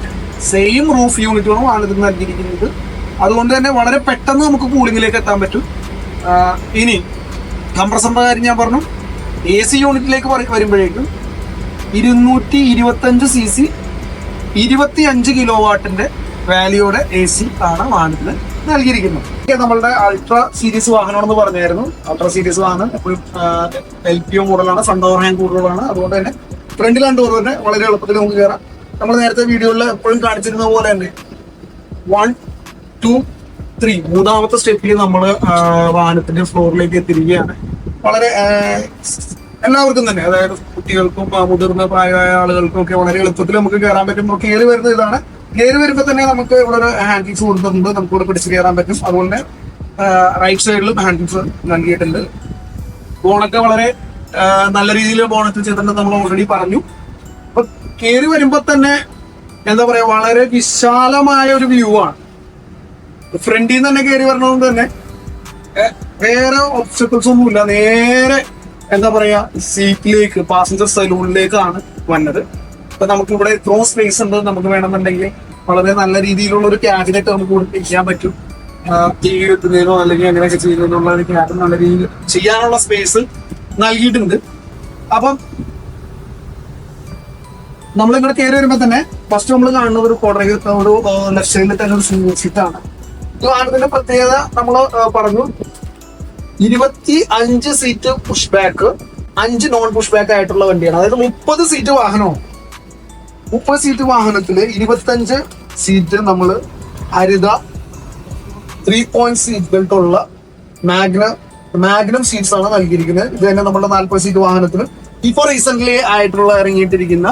S1: സെയിം റൂഫ് യൂണിറ്റുമാണ് വാഹനത്തിൽ നൽകിയിരിക്കുന്നത്. അതുകൊണ്ട് തന്നെ വളരെ പെട്ടെന്ന് നമുക്ക് കൂളിങ്ങിലേക്ക് എത്താൻ പറ്റും. ഇനി കംപ്രസറിന്റെ കാര്യം ഞാൻ പറഞ്ഞു. AC യൂണിറ്റിലേക്ക് വരുമ്പോഴേക്കും 225 cc 25 കിലോ വാട്ടിന്റെ വാല്യൂടെ AC ആണ് വാഹനത്തിൽ നൽകിയിരിക്കുന്നു. നമ്മളുടെ അൾട്രാ സീരീസ് വാഹനമാണെന്ന് പറഞ്ഞായിരുന്നു. അൾട്രാ സീരീസ് വാഹനം എപ്പോഴും LPO മോഡലാണ്, ഫ്രണ്ട് ഓവർ ഹാങ് കൂടുതലാണ്. അതുകൊണ്ട് തന്നെ ഫ്രണ്ടിൽ ആൻഡ് ഡോർ തന്നെ വളരെ എളുപ്പത്തിൽ നമുക്ക് കയറാം. നമ്മൾ നേരത്തെ വീഡിയോയിൽ എപ്പോഴും കാണിച്ചിരുന്ന പോലെ തന്നെ 1, 2, 3 മൂന്നാമത്തെ സ്റ്റെപ്പിൽ നമ്മൾ വാഹനത്തിന്റെ ഫ്ലോറിലേക്ക് എത്തിയിരിക്കുകയാണ്. വളരെ എല്ലാവർക്കും തന്നെ, അതായത് കുട്ടികൾക്കും മുതിർന്ന പ്രായമായ ആളുകൾക്കും ഒക്കെ വളരെ എളുപ്പത്തിൽ നമുക്ക് കയറാൻ പറ്റും. കയറി വരുന്നത് ഇതാണ്. കയറി വരുമ്പോൾ തന്നെ നമുക്ക് ഇവിടെ ഒരു ഹാൻഡിൽസ് കൊടുത്തിട്ടുണ്ട്, നമുക്ക് ഇവിടെ പിടിച്ച് കയറാൻ പറ്റും. അതുകൊണ്ട് റൈറ്റ് സൈഡിലും ഹാൻഡിൽസ് നൽകിയിട്ടുണ്ട്. ബോണറ്റ് വളരെ നല്ല രീതിയിൽ ബോണറ്റ് ചെയ്തിട്ടുണ്ട്, നമ്മൾ ഓൾറെഡി പറഞ്ഞു. അപ്പൊ കയറി വരുമ്പോ തന്നെ എന്താ പറയാ, വളരെ വിശാലമായ ഒരു വ്യൂ ആണ്. ഫ്രണ്ടിൽ നിന്ന് തന്നെ കയറി വരണതുകൊണ്ട് തന്നെ വേറെ ഒബ്സ്റ്റക്കിൾസ് ഒന്നുമില്ല. നേരെ എന്താ പറയാ സീറ്റിലേക്ക്, പാസഞ്ചർ സലൂണിലേക്കാണ് വന്നത്. അപ്പൊ നമുക്ക് ഇവിടെ ഇത്രയും സ്പേസ് ഉണ്ട്. നമുക്ക് വേണമെന്നുണ്ടെങ്കിൽ വളരെ നല്ല രീതിയിലുള്ള ഒരു ക്യാബിനറ്റ് നമുക്ക് ഇവിടെ ചെയ്യാൻ പറ്റും. ടി വി വെക്കുന്നതിനോ അല്ലെങ്കിൽ അങ്ങനെയൊക്കെ ചെയ്യുന്നതിനുള്ള ഒരു ക്യാബിൻ നല്ല രീതിയിൽ ചെയ്യാനുള്ള സ്പേസ് നൽകിയിട്ടുണ്ട്. അപ്പം നമ്മളിങ്ങനെ കയറി വരുമ്പോ തന്നെ ഫസ്റ്റ് നമ്മൾ കാണുന്നത് ഒരു ലെഫ്റ്റ് സൈഡിൽ തന്നെ ഒരു സീറ്റാണ്. ഈ വാഹനത്തിന്റെ പ്രത്യേകത നമ്മൾ പറഞ്ഞു, 25 seat push back, 5 non push back ആയിട്ടുള്ള വണ്ടിയാണ്. അതായത് 30 സീറ്റ് വാഹനമാണ്. 30 സീറ്റ് വാഹനത്തില് 25 സീറ്റ് നമ്മൾ ഹരിത 3-point സീറ്റ് ബെൽറ്റ് ഉള്ള മാഗ്നം സീറ്റ്സ് ആണ് നൽകിയിരിക്കുന്നത്. ഇത് തന്നെ നമ്മുടെ 40 സീറ്റ് വാഹനത്തിന് ഇപ്പൊ റീസെന്റ് ആയിട്ടുള്ള ഇറങ്ങിയിട്ടിരിക്കുന്ന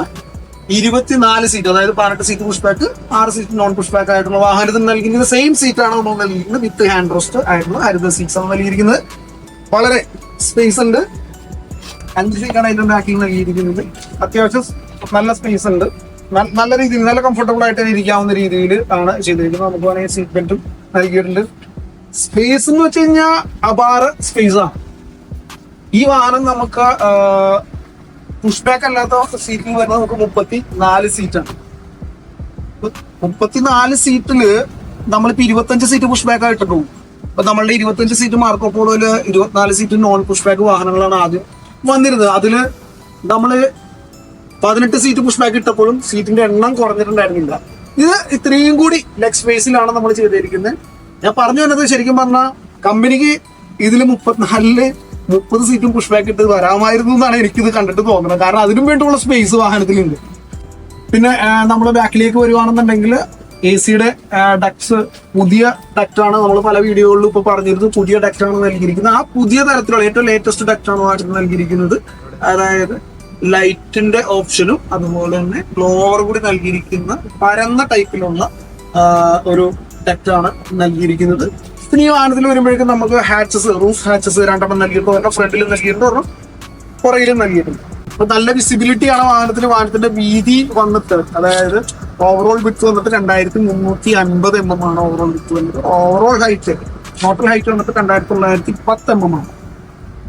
S1: 24 സീറ്റ്, അതായത് 18 seat push back, 6 seat non push back ആയിട്ടുള്ള വാഹനത്തിന് നൽകിയിരിക്കുന്ന സെയിം സീറ്റാണ് നമ്മൾ നൽകിയിരിക്കുന്നത്. വിത്ത് ഹാൻഡ് റെസ്റ്റ് ആയിട്ടുള്ള ഹരിത സീറ്റ്സ് ആണ് നൽകിയിരിക്കുന്നത്. വളരെ സ്പേസ് ഉണ്ട്. 5 സീറ്റാണ് അതിന്റെ ബാക്കിൽ നൽകിയിരിക്കുന്നത്. അത്യാവശ്യം നല്ല സ്പേസ് ഉണ്ട്. നല്ല രീതിയിൽ നല്ല കംഫർട്ടബിൾ ആയിട്ട് ഇരിക്കാവുന്ന രീതിയിൽ ആണ് ചെയ്തിരിക്കുന്നത്. നമുക്ക് വേണമെങ്കിൽ സീറ്റ് ബെൽറ്റും നൽകിയിട്ടുണ്ട്. സ്പേസ് എന്ന് വെച്ച് കഴിഞ്ഞാൽ അപാര സ്പേസ് ആണ്. ഈ വാഹനം നമുക്ക് പുഷ് ബാക്ക് അല്ലാത്ത സീറ്റിൽ വരുന്നത് നമുക്ക് 34 സീറ്റാണ്. 34 സീറ്റില് നമ്മളിപ്പോ 25 സീറ്റ് പുഷ് ബാക്ക് ആയിട്ട് പോകും. അപ്പൊ നമ്മളുടെ 25 സീറ്റ് മാർക്കോപോളോയില് 24 സീറ്റ് നോൺ പുഷ് ബാക്ക് വാഹനങ്ങളാണ് ആദ്യം വന്നിരുന്നത്. അതില് നമ്മള് 18 സീറ്റ് പുഷ് ബാക്ക് ഇട്ടപ്പോഴും സീറ്റിന്റെ എണ്ണം കുറഞ്ഞിട്ടുണ്ടായിരുന്നില്ല. ഇത് ഇത്രയും കൂടി ലെഗ് സ്പേസിലാണ് നമ്മൾ ചെയ്തിരിക്കുന്നത്. ഞാൻ പറഞ്ഞു തന്നത് ശരിക്കും പറഞ്ഞാൽ കമ്പനിക്ക് ഇതിൽ 30 സീറ്റും പുഷ് ബാക്ക് ഇട്ട് വരാമായിരുന്നു എന്നാണ് എനിക്കിത് കണ്ടിട്ട് തോന്നുന്നത്. കാരണം അതിനും വേണ്ടിയുള്ള സ്പേസ് വാഹനത്തിലുണ്ട്. പിന്നെ നമ്മൾ ബാക്കിലേക്ക് വരുവാണെന്നുണ്ടെങ്കിൽ AC-യുടെ ഡക്ട്സ് പുതിയ ഡക്റ്റാണ്. നമ്മൾ പല വീഡിയോകളിലും ഇപ്പൊ പറഞ്ഞിരുന്നു, പുതിയ ഡക്റ്റാണ് നൽകിയിരിക്കുന്നത്. ആ പുതിയ തരത്തിലുള്ള ഏറ്റവും ലേറ്റസ്റ്റ് ഡക്റ്റാണ് നൽകിയിരിക്കുന്നത്. അതായത് ലൈറ്റിന്റെ ഓപ്ഷനും അതുപോലെ തന്നെ ഗ്ലോവർ കൂടി നൽകിയിരിക്കുന്ന പരന്ന ടൈപ്പിലുള്ള ഒരു ഡക്റ്റാണ് നൽകിയിരിക്കുന്നത്. പിന്നെ ഈ വാഹനത്തിൽ വരുമ്പോഴേക്കും നമുക്ക് ഹാച്ചസ്, റൂഫ് ഹാച്ചസ് 2 നൽകിയിട്ടുണ്ട്. ഒരെണ്ണം ഫ്രണ്ടിലും നൽകിയിട്ടുണ്ട്, ഒരെണ്ണം പുറകിലും നൽകിയിട്ടുണ്ട്. അപ്പൊ നല്ല വിസിബിലിറ്റി ആണ് വാഹനത്തിന്. വാഹനത്തിന്റെ വീതി വന്നിട്ട്, അതായത് ഓവറോൾ വിഡ്ത്ത് വന്നിട്ട് 2350 mm ആണ് ഓവറോൾ വിഡ്ത്ത് വന്നിട്ട്. ഓവറോൾ ഹൈറ്റ്, ടോട്ടൽ ഹൈറ്റ് വന്നിട്ട് 2910 mm ആണ്.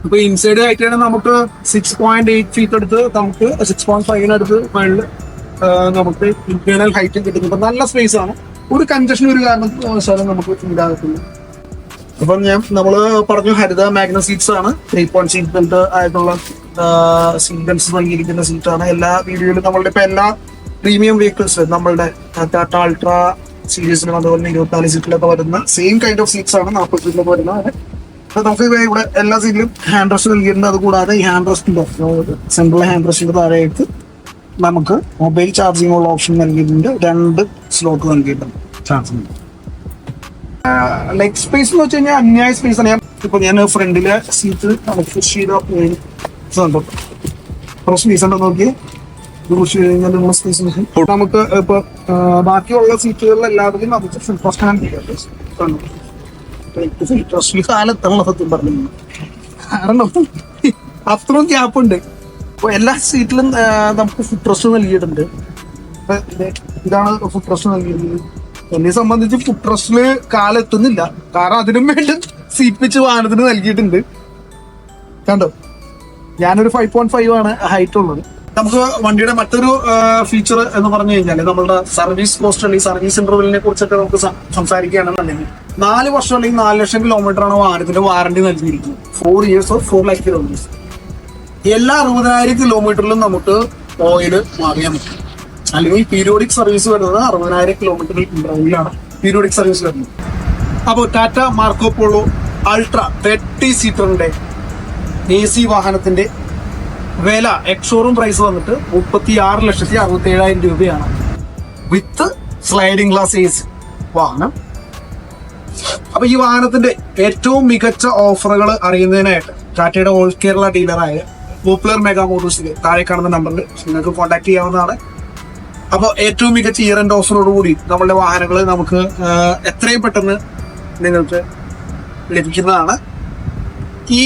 S1: അപ്പൊ ഇൻസൈഡ് ഹൈറ്റ് ആണ് നമുക്ക് 6.8 ഫീറ്റ് എടുത്ത് നമുക്ക് 6.5 അടുത്ത് മേളിൽ നമുക്ക് ഇന്റേണൽ ഹൈറ്റ് കിട്ടുന്നത്. നല്ല സ്പേസ് ആണ്. ഒരു കൺജഷൻ ഒരു കാരണവശാലും നമുക്ക് ഫീലാകത്തില്ല. അപ്പം നമ്മള് പറഞ്ഞു ഹരിത മാഗ്നം സീറ്റ്സ് ആണ്. 3-point സീറ്റ് ബെൽറ്റ് ആയിട്ടുള്ള സീറ്റ് ബെൽറ്റ്സ് നൽകിയിരിക്കുന്ന സീറ്റാണ്. എല്ലാ വീഡിയോയിലും നമ്മളുടെ ഇപ്പൊ എല്ലാ പ്രീമിയം വെഹിക്കിൾസ് നമ്മളുടെ ടാറ്റ അൾട്രാ സീരീസിലും അതുപോലെ 24 സീറ്റിലൊക്കെ വരുന്ന സെയിം കൈൻഡ് ഓഫ് സീറ്റ്സ് ആണ് 40 സീറ്റിലൊക്കെ വരുന്നത്. അപ്പൊ നമുക്ക് ഇവിടെ എല്ലാ സീറ്റിലും ഹാൻഡ് റെസ്റ്റ് നൽകിയിട്ടുണ്ട്. അതുകൂടാതെ ഈ ഹാൻഡ് റെസ്റ്റിന്റെ സെൻട്രൽ ഹാൻഡ് റെസ്റ്റിന്റെ താഴേക്ക് നമുക്ക് മൊബൈൽ ചാർജിംഗ് ഉള്ള ഓപ്ഷൻ നൽകിയിട്ടുണ്ട്. 2 സ്ലോട്ട് നൽകിയിട്ടുണ്ട് ചാർജിങ്. ലെഗ് സ്പേസ് എന്ന് വെച്ച് കഴിഞ്ഞാൽ അന്യായ സ്പേസ് ആണ്. ഞാൻ ഫ്രണ്ടിലെ സീറ്റ് പുഷ് ചെയ്ത സ്പേസ് ഉണ്ടോ നോക്കി പുഷ് ചെയ്ത് കഴിഞ്ഞാൽ സ്പേസ് നമുക്ക് ഇപ്പൊ ബാക്കിയുള്ള സീറ്റുകളിലെല്ലാവരും നമുക്ക് ഫുൾ കാലത്തുള്ള സത്യം പറഞ്ഞു. കാരണം അത്രയും ഗ്യാപ്പ് ഉണ്ട്. അപ്പൊ എല്ലാ സീറ്റിലും നമുക്ക് ഫുഡ് റെസ്റ്റ് നൽകിയിട്ടുണ്ട്. ഇതാണ് ഫുഡ് റെസ്റ്റ് നൽകിയിരുന്നത്. എന്നെ സംബന്ധിച്ച് ഫുഡ് റെസ്റ്റില് കാലെത്തുന്നില്ല. കാരണം അതിനും വേണ്ടി സീറ്റ് പിച്ച് വാഹനത്തിന് നൽകിയിട്ടുണ്ട്. കണ്ടോ, ഞാനൊരു 5.5 ആണ് ഹൈറ്റ് ഉള്ളത്. നമുക്ക് വണ്ടിയുടെ മറ്റൊരു ഫീച്ചർ എന്ന് പറഞ്ഞു കഴിഞ്ഞാൽ നമ്മളുടെ സർവീസ് കോസ്റ്റ് അല്ലെങ്കിൽ സർവീസ് ഇന്റർവെലിനെ കുറിച്ചൊക്കെ നമുക്ക് സംസാരിക്കുകയാണെന്നുണ്ടെങ്കിൽ 4 വർഷം അല്ലെങ്കിൽ 4 ലക്ഷം കിലോമീറ്റർ ആണ് വാഹനത്തിന്റെ വാറണ്ടി നൽകിയിരിക്കുന്നത്. 4 years or 4 lakh kilometers. എല്ലാ 60,000 കിലോമീറ്ററിലും നമുക്ക് ഓയില് മാറിയാൻ പറ്റും. അല്ലെങ്കിൽ പീരിയോഡിക് സർവീസ് വരുന്നത് 60,000 കിലോമീറ്റർ ഇന്റർവെല്ലിലാണ് പീരിയോഡിക് സർവീസ് വരുന്നത്. അപ്പോൾ ടാറ്റ മാർക്കോ പോളോ അൾട്ര 30 സീറ്ററിന്റെ AC വാഹനത്തിന്റെ വില എക്സ്ഷോറൂം പ്രൈസ് വന്നിട്ട് 36,67,000 രൂപയാണ്. വിത്ത് സ്ലൈഡിംഗ് ഗ്ലാസ് AC വാഹനം. അപ്പൊ ഈ വാഹനത്തിന്റെ ഏറ്റവും മികച്ച ഓഫറുകൾ അറിയുന്നതിനായിട്ട് ടാറ്റയുടെ ഓൾ കേരള ഡീലറായ പോപ്പുലർ മെഗാ മോട്ടോഴ്സിലെ താഴെ കാണുന്ന നമ്പറിൽ നിങ്ങൾക്ക് കോൺടാക്ട് ചെയ്യാവുന്നതാണ്. അപ്പോൾ ഏറ്റവും മികച്ച ഇയർ എൻഡ് ഓഫറോടുകൂടി നമ്മളുടെ വാഹനങ്ങൾ നമുക്ക് എത്രയും പെട്ടെന്ന് നിങ്ങൾക്ക് ലഭിക്കുന്നതാണ്. ഈ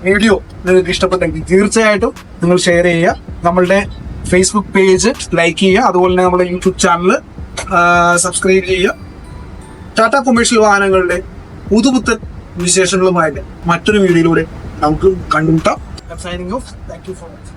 S1: വീഡിയോ നിങ്ങൾക്ക് ഇഷ്ടപ്പെട്ടെങ്കിൽ തീർച്ചയായിട്ടും നിങ്ങൾ ഷെയർ ചെയ്യുക, നമ്മളുടെ ഫേസ്ബുക്ക് പേജ് ലൈക്ക് ചെയ്യുക, അതുപോലെ തന്നെ നമ്മുടെ യൂട്യൂബ് ചാനൽ സബ്സ്ക്രൈബ് ചെയ്യുക. ടാറ്റ കൊമേഴ്ഷ്യൽ വാഹനങ്ങളുടെ പുതുപുത്തൻ വിശേഷങ്ങളുമായിട്ട് മറ്റൊരു വീഡിയോയിലൂടെ നമുക്ക് കണ്ടുമുട്ടാം. Signing off. Thank you for watching.